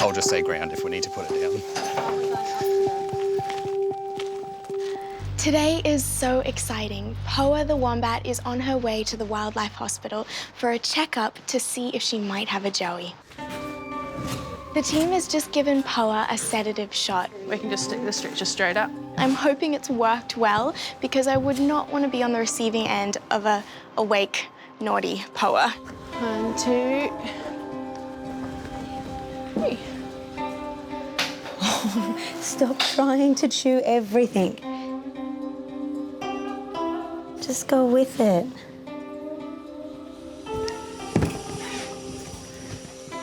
I'll just say ground if we need to put it down. Today is so exciting. Poa the Wombat is on her way to the Wildlife Hospital for a checkup to see if she might have a joey. The team has just given Poa a sedative shot. We can just stick the stretcher straight up. I'm hoping it's worked well because I would not want to be on the receiving end of a awake, naughty Poa. 1, 2, 3. Stop trying to chew everything. Just go with it.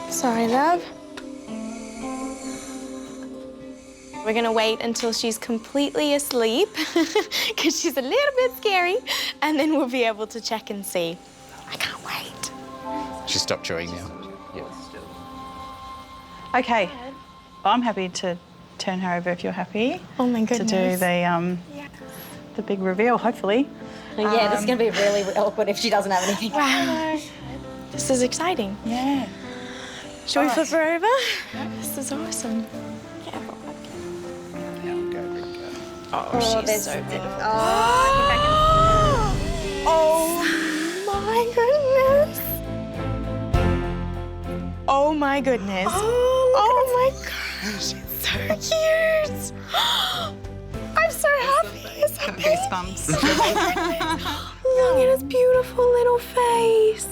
Sorry, love. We're gonna wait until she's completely asleep because she's a little bit scary, and then we'll be able to check and see. I can't wait. She stopped chewing now. Okay, I'm happy to turn her over if you're happy. Oh my goodness. To do the big reveal, hopefully. Yeah, this is going to be really awkward if she doesn't have anything. Wow. This is exciting. Yeah. Should we flip her over? This is awesome. Oh, she's so beautiful. Oh my goodness. Oh my goodness. Oh my gosh, it's so cute. I'm so happy. It's so Goosebumps. Look at his beautiful little face.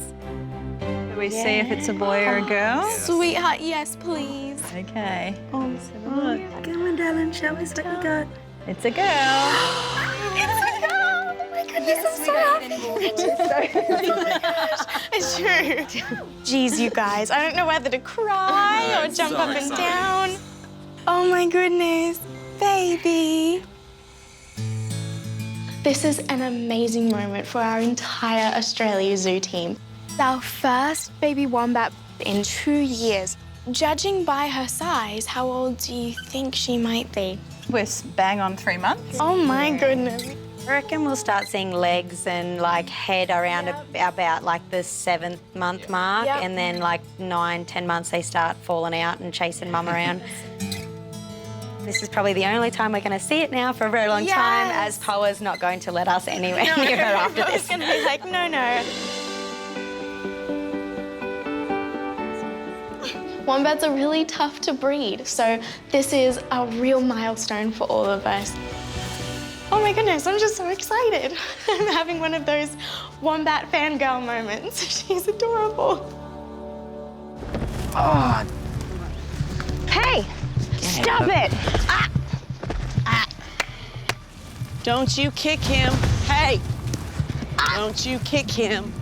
Do we see if it's a boy or a girl? Sweetheart, yes, please. Okay. Oh, Look, Come on, darling, show us what you got. it's a girl. it's a girl. Oh my goodness, I'm so happy. It's true. Jeez, you guys, I don't know whether to cry or jump up and down. Oh my goodness, baby. This is an amazing moment for our entire Australia Zoo team. It's our first baby wombat in 2 years. Judging by her size, how old do you think she might be? We're bang on 3 months. Oh my goodness. I reckon we'll start seeing legs and like head around about like the 7th month mark, Yep. and then like 9, 10 months they start falling out and chasing mum around. This is probably the only time we're going to see it now for a very long time, as Poa's not going to let us anywhere near her after I was this. gonna be like, no. Wombats are really tough to breed, so this is a real milestone for all of us. Oh my goodness, I'm just so excited. I'm having one of those wombat fangirl moments. She's adorable. Oh, Hey, stop it! Don't you kick him. Hey! Don't you kick him.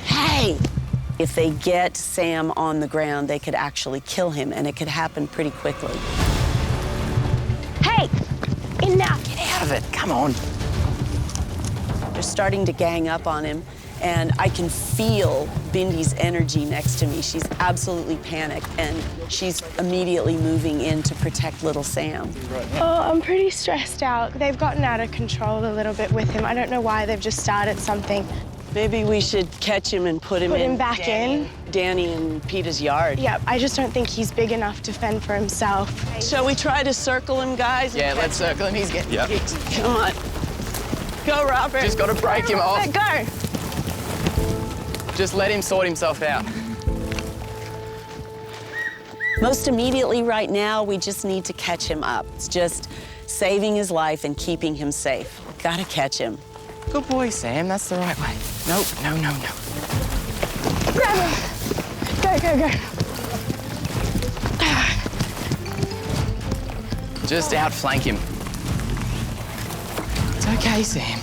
Hey! If they get Sam on the ground, they could actually kill him, and it could happen pretty quickly. Hey, enough! get out of it. Come on. They're starting to gang up on him, and I can feel Bindi's energy next to me. She's absolutely panicked, and she's immediately moving in to protect little Sam. Oh, I'm pretty stressed out. They've gotten out of control a little bit with him. I don't know why they've just started something. Maybe we should catch him and put him back in. Danny and Peter's yard. Yeah, I just don't think he's big enough to fend for himself. Shall we try to circle him, guys? Yeah, let's circle him. He's getting kicked. Come on. Go, Robert. Just got to break him off. Go! Just let him sort himself out. Most immediately right now, we just need to catch him up. It's just saving his life and keeping him safe. Gotta catch him. Good boy, Sam. That's the right way. No. Grab him! Go. Just outflank him. It's okay, Sam.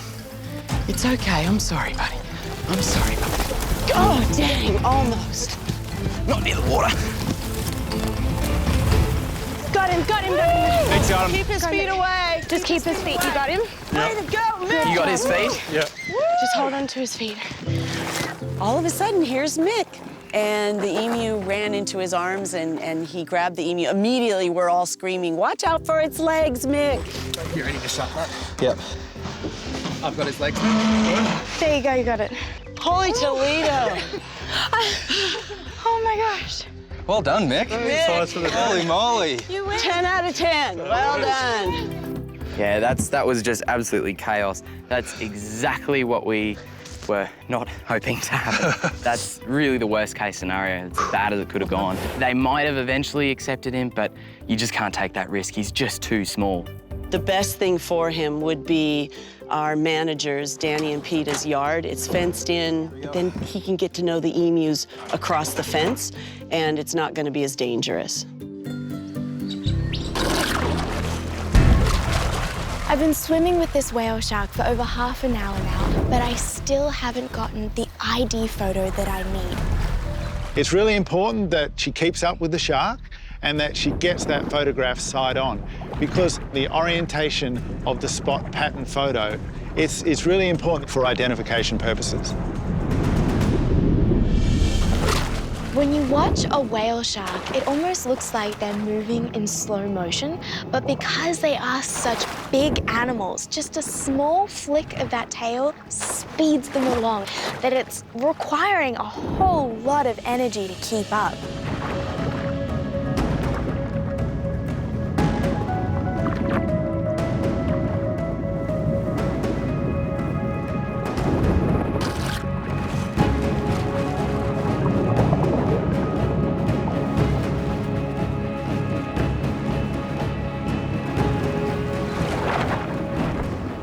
It's okay. I'm sorry, buddy. I'm sorry, buddy. Oh, dang, almost. Not near the water. Got him. Thanks, got him. Keep his feet away. Just keep his feet. You got him? Way to go, Mick. You got his feet? Yeah. Just hold on to his feet. All of a sudden, here's Mick. And the emu ran into his arms, and he grabbed the emu. Immediately, we're all screaming, watch out for its legs, Mick. You ready to shut that? Yep. I've got his legs. There you go, you got it. Holy Toledo. Oh my gosh. Well done, Mick. Holy moly. 10 out of 10. Well done. Yeah, that was just absolutely chaos. That's exactly what we were not hoping to happen. That's really the worst case scenario. It's as bad as it could have gone. They might have eventually accepted him, but you just can't take that risk. He's just too small. The best thing for him would be our managers, Danny and Pete's yard. It's fenced in, but then he can get to know the emus across the fence, and it's not going to be as dangerous. I've been swimming with this whale shark for over half an hour now, but I still haven't gotten the ID photo that I need. It's really important that she keeps up with the shark and that she gets that photograph side on, because the orientation of the spot pattern photo, it's really important for identification purposes. When you watch a whale shark, it almost looks like they're moving in slow motion, but because they are such big animals, just a small flick of that tail speeds them along, that it's requiring a whole lot of energy to keep up.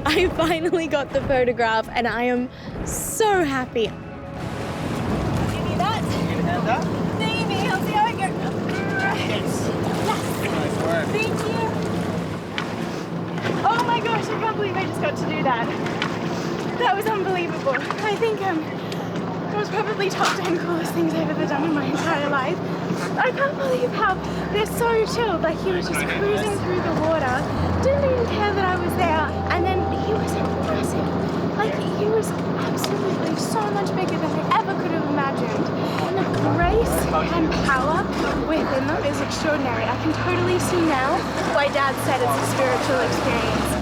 I finally got the photograph and I am so happy. Give me that. Give a hand up. Thank you. I'll see how it goes. Yes. Nice work. Thank you. Oh my gosh, I can't believe I just got to do that. That was unbelievable. I think it was probably top 10 coolest things I've ever done in my entire life. I can't believe how they're so chilled. Like, he was just cruising through the water, didn't even care that I was there, and then he was massive. Like, he was absolutely so much bigger than I ever could have imagined. And the grace and power within them is extraordinary. I can totally see now why Dad said it's a spiritual experience.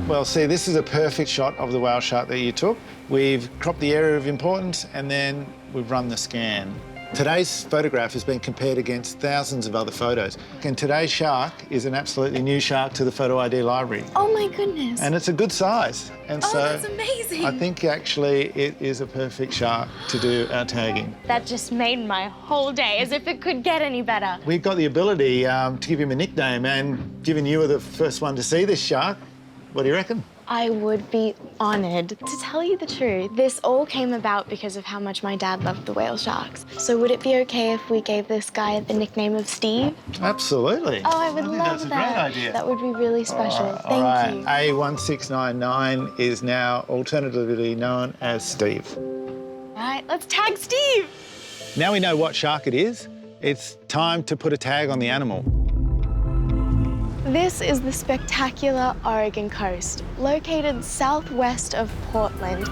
Well, see, this is a perfect shot of the whale shark that you took. We've cropped the area of importance and then we've run the scan. Today's photograph has been compared against thousands of other photos. And today's shark is an absolutely new shark to the photo ID library. Oh my goodness. And it's a good size. And so that's amazing. I think actually it is a perfect shark to do our tagging. That just made my whole day, as if it could get any better. We've got the ability to give him a nickname, and given you were the first one to see this shark, what do you reckon? I would be honoured. To tell you the truth, this all came about because of how much my dad loved the whale sharks. So would it be okay if we gave this guy the nickname of Steve? Absolutely. Oh, I would think love that's a that. great idea. That would be really special. All right. Thank you. A1699 is now alternatively known as Steve. All right, let's tag Steve. Now we know what shark it is, it's time to put a tag on the animal. This is the spectacular Oregon coast, located southwest of Portland.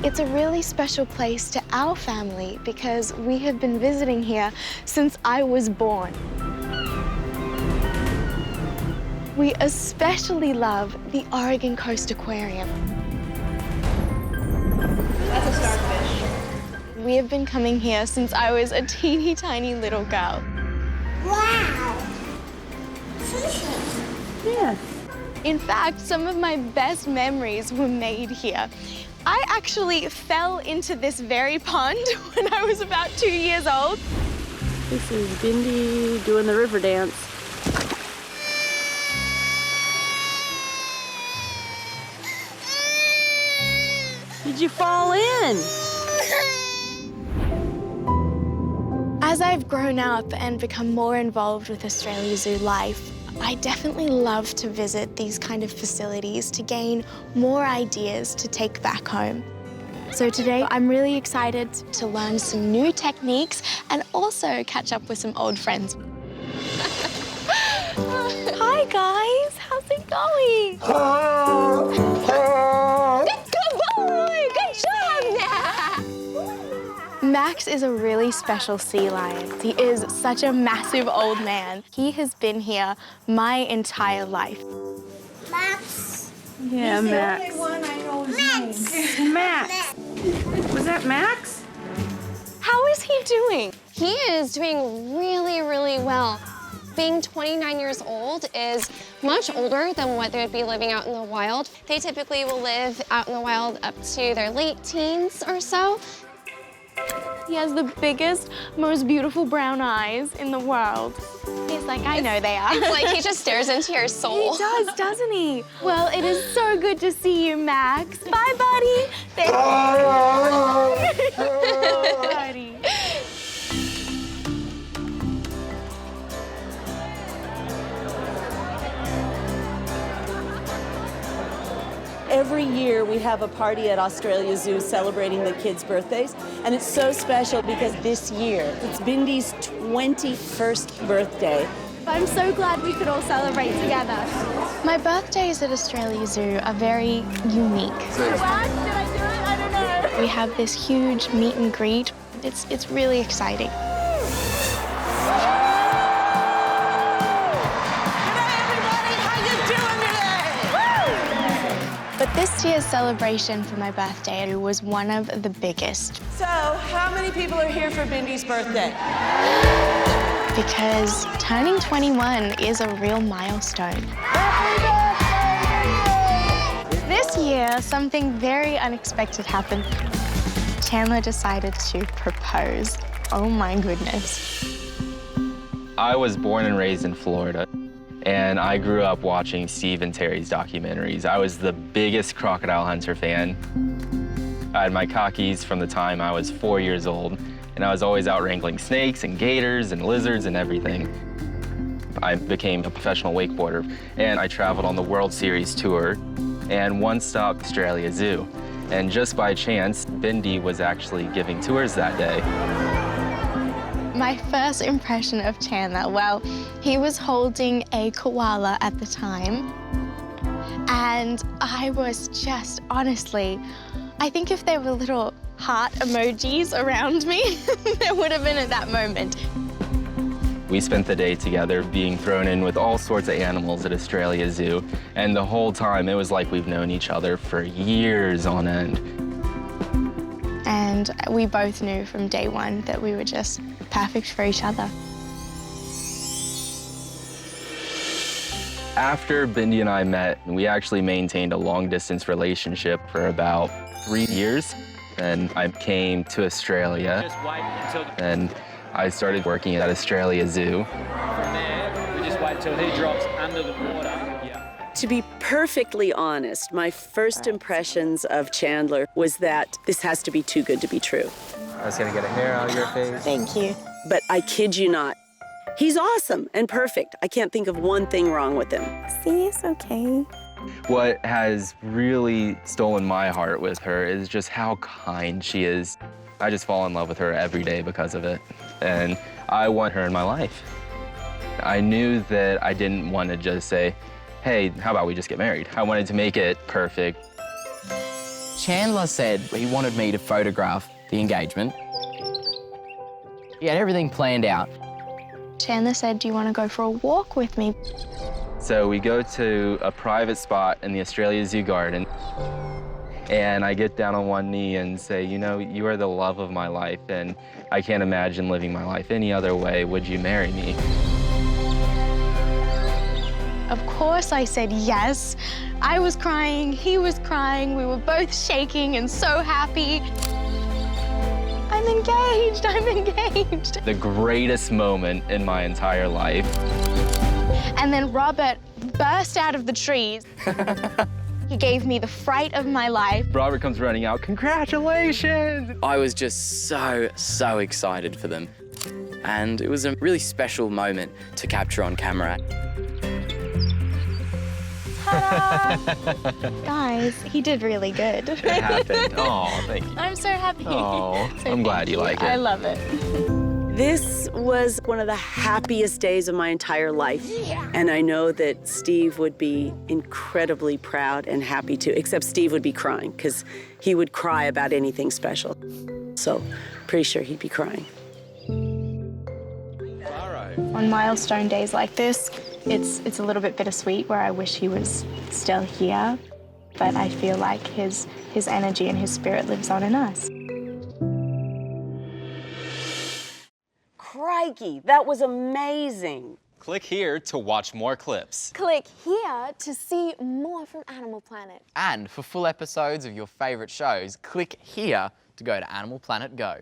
It's a really special place to our family because we have been visiting here since I was born. We especially love the Oregon Coast Aquarium. That's a starfish. We have been coming here since I was a teeny tiny little girl. Wow. Yeah. In fact, some of my best memories were made here. I actually fell into this very pond when I was about 2 years old. This is Bindi doing the river dance. Did you fall in? As I've grown up and become more involved with Australia Zoo life, I definitely love to visit these kind of facilities to gain more ideas to take back home. So today I'm really excited to learn some new techniques and also catch up with some old friends. Hi guys, how's it going? Good boy, good job now. Max is a really special sea lion. He is such a massive old man. He has been here my entire life. Max. Yeah, Max. The only one I know his Max. name. Max. Was that Max? How is he doing? He is doing really, really well. Being 29 years old is much older than what they would be living out in the wild. They typically will live out in the wild up to their late teens or so. He has the biggest, most beautiful brown eyes in the world. He's like, I know they are. It's like he just stares into your soul. He does, doesn't he? Well, it is so good to see you, Max. Bye, buddy. Buddy. Every year we have a party at Australia Zoo celebrating the kids' birthdays, and it's so special because this year it's Bindi's 21st birthday. I'm so glad we could all celebrate together. My birthdays at Australia Zoo are very unique. Did I do it? I don't know. We have this huge meet and greet. It's really exciting. But this year's celebration for my birthday was one of the biggest. So, how many people are here for Bindi's birthday? Because turning 21 is a real milestone. This year, something very unexpected happened. Chandler decided to propose. Oh my goodness. I was born and raised in Florida, and I grew up watching Steve and Terry's documentaries. I was the biggest crocodile hunter fan. I had my khakis from the time I was 4 years old, and I was always out wrangling snakes and gators and lizards and everything. I became a professional wakeboarder, and I traveled on the World Series tour, and one stop Australia Zoo. And just by chance, Bindi was actually giving tours that day. My first impression of Chandler, well, he was holding a koala at the time. And I was just, honestly, I think if there were little heart emojis around me, there would have been at that moment. We spent the day together being thrown in with all sorts of animals at Australia Zoo. And the whole time, it was like we've known each other for years on end. And we both knew from day one that we were just perfect for each other. After Bindi and I met, we actually maintained a long-distance relationship for about 3 years. And I came to Australia, and I started working at Australia Zoo. From there, we just wait till he drops under the water. To be perfectly honest, my first impressions of Chandler was that this has to be too good to be true. I was gonna get a hair out of your face. Thank you. But I kid you not, he's awesome and perfect. I can't think of one thing wrong with him. See, it's okay. What has really stolen my heart with her is just how kind she is. I just fall in love with her every day because of it, and I want her in my life. I knew that I didn't want to just say, hey, how about we just get married? I wanted to make it perfect. Chandler said he wanted me to photograph the engagement. He had everything planned out. Chandler said, do you want to go for a walk with me? So we go to a private spot in the Australia Zoo garden, and I get down on one knee and say, you know, you are the love of my life, and I can't imagine living my life any other way. Would you marry me? Of course I said yes. I was crying, he was crying, we were both shaking and so happy. I'm engaged, I'm engaged. The greatest moment in my entire life. And then Robert burst out of the trees. He gave me the fright of my life. Robert comes running out, congratulations! I was just so excited for them. And it was a really special moment to capture on camera. Guys, he did really good. It happened. Oh, thank you. I'm so happy. Oh, So I'm glad you like it. I love it. This was one of the happiest days of my entire life. And I know that Steve would be incredibly proud and happy too, except Steve would be crying because he would cry about anything special. So pretty sure he'd be crying. On milestone days like this, it's a little bit bittersweet where I wish he was still here, but I feel like his energy and his spirit lives on in us. Crikey, that was amazing. Click here to watch more clips. Click here to see more from Animal Planet. And for full episodes of your favourite shows, click here to go to Animal Planet Go.